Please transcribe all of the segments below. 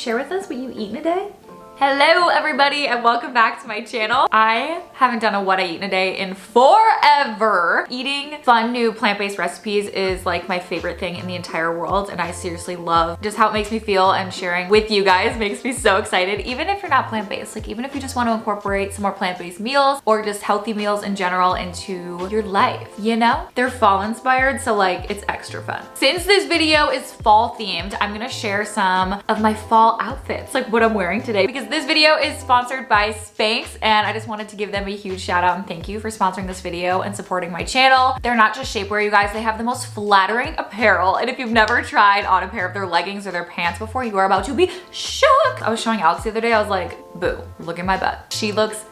share with us what you eat in a day? Hello everybody and welcome back to my channel. I haven't done a what I eat in a day in forever. Eating fun new plant-based recipes is like my favorite thing in the entire world, and I seriously love just how it makes me feel, and sharing with you guys makes me so excited. Even if you're not plant-based, like even if you just want to incorporate some more plant-based meals or just healthy meals in general into your life, you know? They're fall inspired, so like it's extra fun. Since this video is fall themed, I'm gonna share some of my fall outfits, like what I'm wearing today, because this video is sponsored by Spanx, and I just wanted to give them a huge shout out and thank you for sponsoring this video and supporting my channel. They're not just shapewear, you guys. They have the most flattering apparel, and if you've never tried on a pair of their leggings or their pants before, you are about to be shook. I was showing Alex the other day, I was like, boo, look at my butt. She looks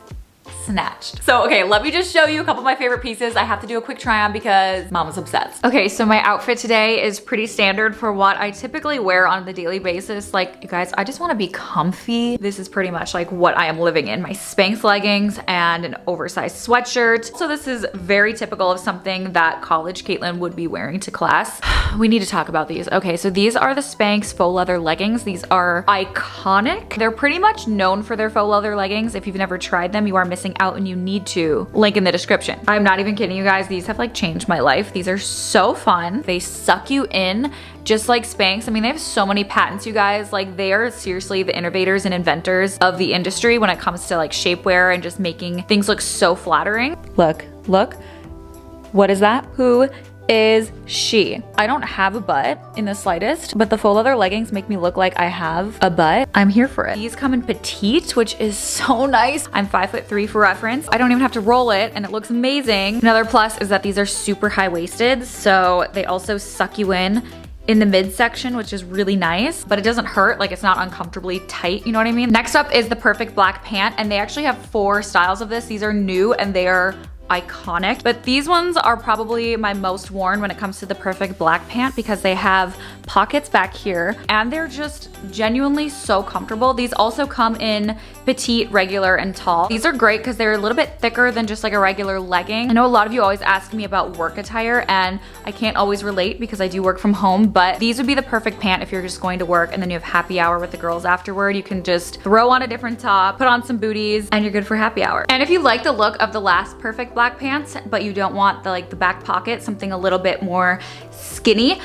snatched. So okay, let me just show you a couple of my favorite pieces. I have to do a quick try on because mama's obsessed. Okay, so my outfit today is pretty standard for what I typically wear on the daily basis. Like, you guys, I just want to be comfy. This is pretty much like what I am living in. My Spanx leggings and an oversized sweatshirt. So this is very typical of something that college Caitlin would be wearing to class. We need to talk about these. Okay, so these are the Spanx faux leather leggings. These are iconic. They're pretty much known for their faux leather leggings. If you've never tried them, you are missing out, and you need to. Link in the description. I'm not even kidding you guys. These have like changed my life. These are so fun. They suck you in just like Spanx. I mean, they have so many patents, you guys. Like, they are seriously the innovators and inventors of the industry when it comes to like shapewear and just making things look so flattering. Look. What is that? Who is she? I don't have a butt in the slightest, but the faux leather leggings make me look like I have a butt. I'm here for it. These come in petite, which is so nice. I'm 5'3" for reference. I don't even have to roll it, and it looks amazing. Another plus is that these are super high-waisted, so they also suck you in the midsection, which is really nice, but it doesn't hurt. Like, it's not uncomfortably tight, you know what I mean? Next up is the perfect black pant, and they actually have 4 styles of this. These are new and they are iconic, but these ones are probably my most worn when it comes to the perfect black pant because they have pockets back here and they're just genuinely so comfortable. These also come in petite, regular, and tall. These are great because they're a little bit thicker than just like a regular legging. I know a lot of you always ask me about work attire, and I can't always relate because I do work from home, but these would be the perfect pant if you're just going to work and then you have happy hour with the girls afterward. You can just throw on a different top, put on some booties, and you're good for happy hour. And if you like the look of the last perfect black pants, but you don't want the back pocket, something a little bit more skinny,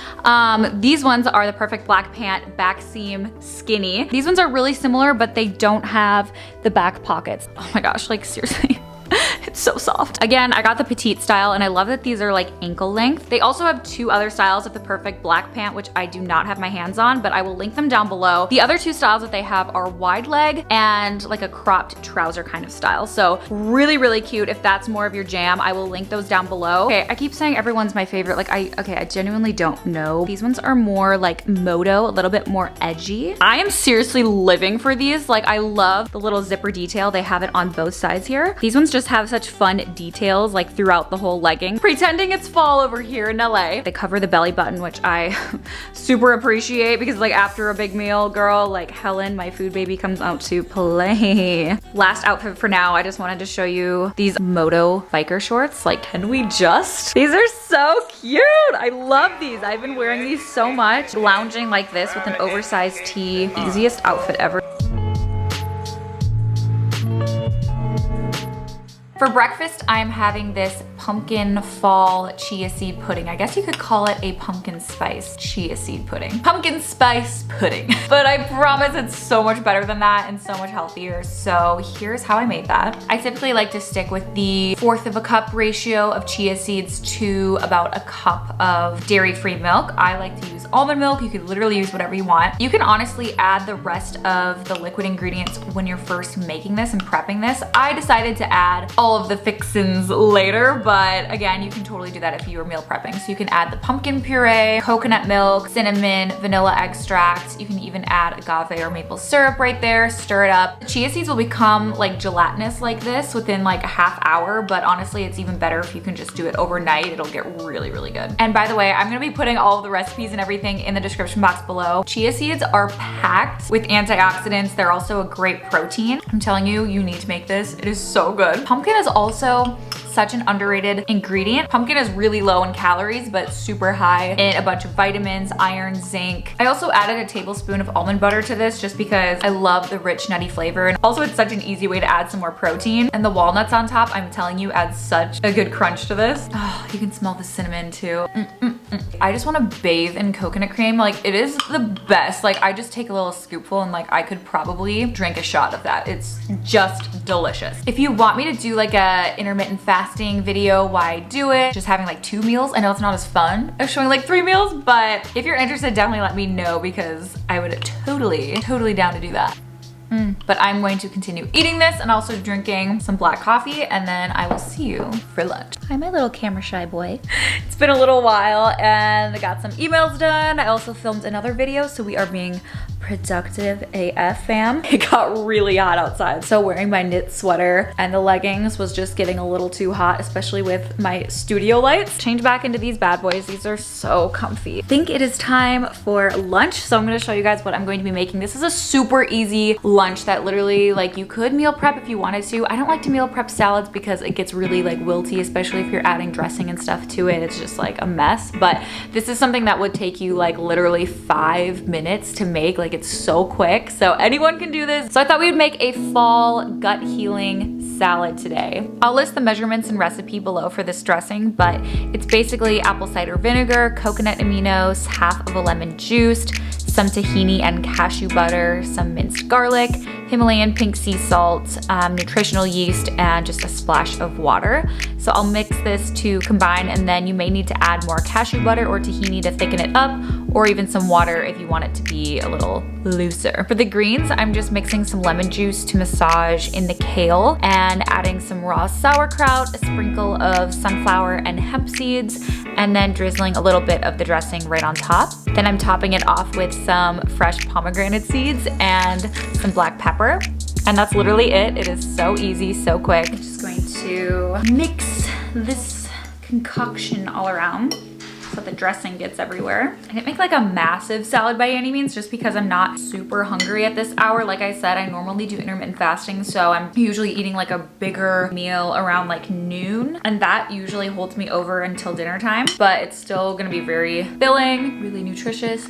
these ones are the perfect black pant back seam skinny. These ones are really similar, but they don't have the back pockets. Oh my gosh, like seriously. It's so soft. Again, I got the petite style, and I love that these are like ankle length. They also have 2 other styles of the perfect black pant, which I do not have my hands on, but I will link them down below. The other 2 styles that they have are wide leg and like a cropped trouser kind of style. So really, really cute. If that's more of your jam, I will link those down below. Okay, I keep saying everyone's my favorite. Like I genuinely don't know. These ones are more like moto, a little bit more edgy. I am seriously living for these. Like, I love the little zipper detail. They have it on both sides here. These ones just have such fun details like throughout the whole legging. Pretending it's fall over here in LA. They cover the belly button, which I super appreciate because like after a big meal, girl, like Helen, my food baby, comes out to play. Last outfit for now, I just wanted to show you these moto biker shorts. Like, can we just? These are so cute. I love these. I've been wearing these so much. Lounging like this with an oversized tee. Easiest outfit ever. For breakfast, I'm having this pumpkin fall chia seed pudding. I guess you could call it a pumpkin spice chia seed pudding. Pumpkin spice pudding. But I promise it's so much better than that and so much healthier. So here's how I made that. I typically like to stick with the 1/4 of a cup ratio of chia seeds to about a cup of dairy-free milk. I like to use almond milk. You could literally use whatever you want. You can honestly add the rest of the liquid ingredients when you're first making this and prepping this. I decided to add all of the fixins later, but again, you can totally do that if you are meal prepping. So you can add the pumpkin puree, coconut milk, cinnamon, vanilla extract. You can even add agave or maple syrup right there, stir it up. The chia seeds will become like gelatinous like this within like a half hour, but honestly, it's even better if you can just do it overnight. It'll get really, really good. And by the way, I'm gonna be putting all of the recipes and everything in the description box below. Chia seeds are packed with antioxidants. They're also a great protein. I'm telling you, you need to make this. It is so good. Pumpkin is also such an underrated ingredient. Pumpkin is really low in calories, but super high in a bunch of vitamins, iron, zinc. I also added a tablespoon of almond butter to this just because I love the rich nutty flavor. And also it's such an easy way to add some more protein. And the walnuts on top, I'm telling you, adds such a good crunch to this. Oh, you can smell the cinnamon too. I just want to bathe in coconut cream. Like, it is the best. Like, I just take a little scoopful and like I could probably drink a shot of that. It's just delicious. If you want me to do like a intermittent fasting video, why I do it, just having like 2 meals. I know it's not as fun as showing like 3 meals, but if you're interested, definitely let me know because I would totally down to do that. But I'm going to continue eating this and also drinking some black coffee, and then I will see you for lunch. Hi, my little camera shy boy. It's been a little while and I got some emails done. I also filmed another video, so we are being productive AF, fam. It got really hot outside, so wearing my knit sweater and the leggings was just getting a little too hot, especially with my studio lights. Change back into these bad boys. These are so comfy. I think it is time for lunch, so I'm gonna show you guys what I'm going to be making. This is a super easy lunch that literally, like, you could meal prep if you wanted to. I don't like to meal prep salads because it gets really like wilty, especially if you're adding dressing and stuff to it. It's just like a mess, but this is something that would take you like literally 5 minutes to make. Like, it's so quick, so anyone can do this. So I thought we would make a fall gut healing salad today. I'll list the measurements and recipe below for this dressing, but it's basically apple cider vinegar, coconut aminos, half of a lemon juiced, some tahini and cashew butter, some minced garlic, Himalayan pink sea salt, nutritional yeast, and just a splash of water. So I'll mix this to combine, and then you may need to add more cashew butter or tahini to thicken it up, or even some water if you want it to be a little looser. For the greens, I'm just mixing some lemon juice to massage in the kale and adding some raw sauerkraut, a sprinkle of sunflower and hemp seeds, and then drizzling a little bit of the dressing right on top. Then I'm topping it off with some fresh pomegranate seeds and some black pepper. And that's literally it. It is so easy, so quick. I'm just going to mix this concoction all around so the dressing gets everywhere. I didn't make like a massive salad by any means, just because I'm not super hungry at this hour. Like I said, I normally do intermittent fasting, so I'm usually eating like a bigger meal around like noon, and that usually holds me over until dinner time, but it's still gonna be very filling, really nutritious.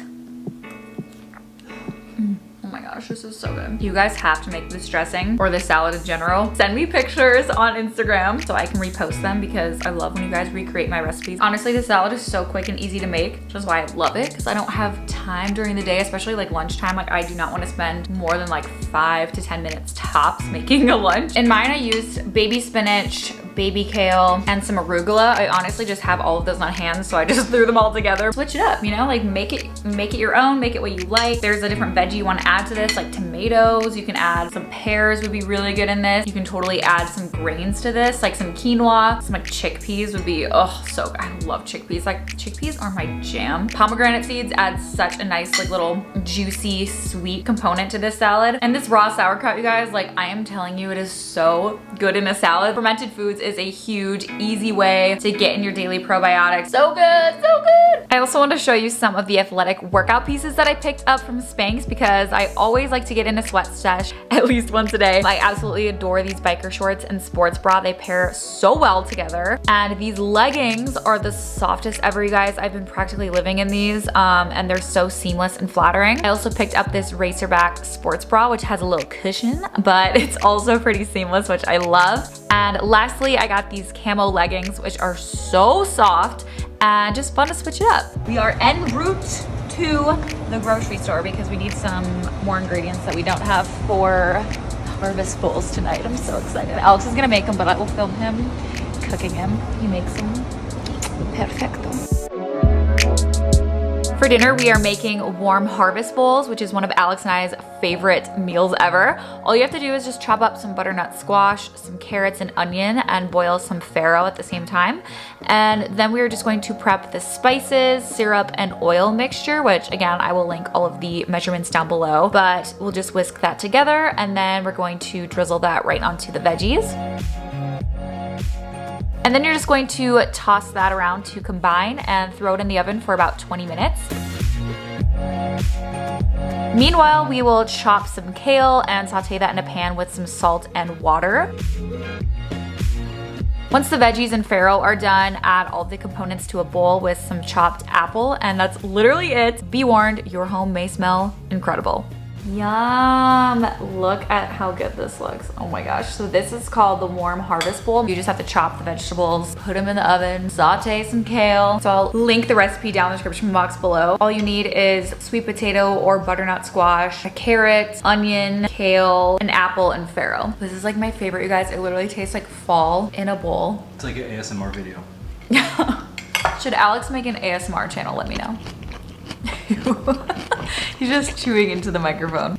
Oh my gosh, this is so good. You guys have to make this dressing, or this salad in general. Send me pictures on Instagram so I can repost them, because I love when you guys recreate my recipes. Honestly, the salad is so quick and easy to make, which is why I love it, because I don't have time during the day, especially like lunchtime. Like, I do not want to spend more than like 5 to 10 minutes tops making a lunch. In mine, I used baby spinach, baby kale, and some arugula. I honestly just have all of those on hand, so I just threw them all together. Switch it up, you know, like make it your own, make it what you like. There's a different veggie you want to add to this, like tomatoes. You can add some pears, would be really good in this. You can totally add some grains to this, like some quinoa, some like chickpeas would be, oh, so good. I love chickpeas. Like, chickpeas are my jam. Pomegranate seeds add such a nice like little juicy sweet component to this salad. And this raw sauerkraut, you guys, like, I am telling you, it is so good in a salad. Fermented foods is a huge, easy way to get in your daily probiotics. So good, so good. I also want to show you some of the athletic workout pieces that I picked up from Spanx, because I always like to get in a sweat stash at least once a day. I absolutely adore these biker shorts and sports bra. They pair so well together. And these leggings are the softest ever, you guys. I've been practically living in these, and they're so seamless and flattering. I also picked up this racerback sports bra, which has a little cushion, but it's also pretty seamless, which I love. And lastly, I got these camo leggings, which are so soft and just fun to switch it up. We are en route to the grocery store because we need some more ingredients that we don't have for harvest bowls tonight. I'm so excited. Alex is gonna make them, but I will film him cooking them. He makes them perfecto. For dinner, we are making warm harvest bowls, which is one of Alex and I's favorite meals ever. All you have to do is just chop up some butternut squash, some carrots and onion, and boil some farro at the same time. And then we are just going to prep the spices, syrup, and oil mixture, which again, I will link all of the measurements down below, but we'll just whisk that together, and then we're going to drizzle that right onto the veggies. And then you're just going to toss that around to combine and throw it in the oven for about 20 minutes. Meanwhile, we will chop some kale and saute that in a pan with some salt and water. Once the veggies and farro are done, add all the components to a bowl with some chopped apple, and that's literally it. Be warned, your home may smell incredible. Yum! Look at how good this looks. Oh my gosh. So this is called the warm harvest bowl. You just have to chop the vegetables, put them in the oven, saute some kale. So I'll link the recipe down in the description box below. All you need is sweet potato or butternut squash, a carrot, onion, kale, an apple, and farro. This is like my favorite, you guys. It literally tastes like fall in a bowl. It's like an ASMR video. Should Alex make an ASMR channel? Let me know. He's just chewing into the microphone.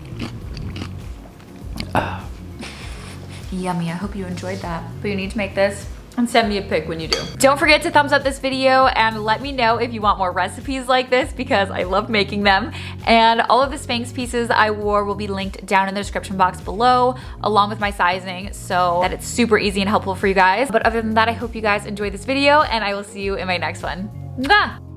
Yummy, I hope you enjoyed that. But you need to make this and send me a pic when you do. Don't forget to thumbs up this video and let me know if you want more recipes like this because I love making them. And all of the Spanx pieces I wore will be linked down in the description box below along with my sizing so that it's super easy and helpful for you guys. But other than that, I hope you guys enjoyed this video and I will see you in my next one. Mwah!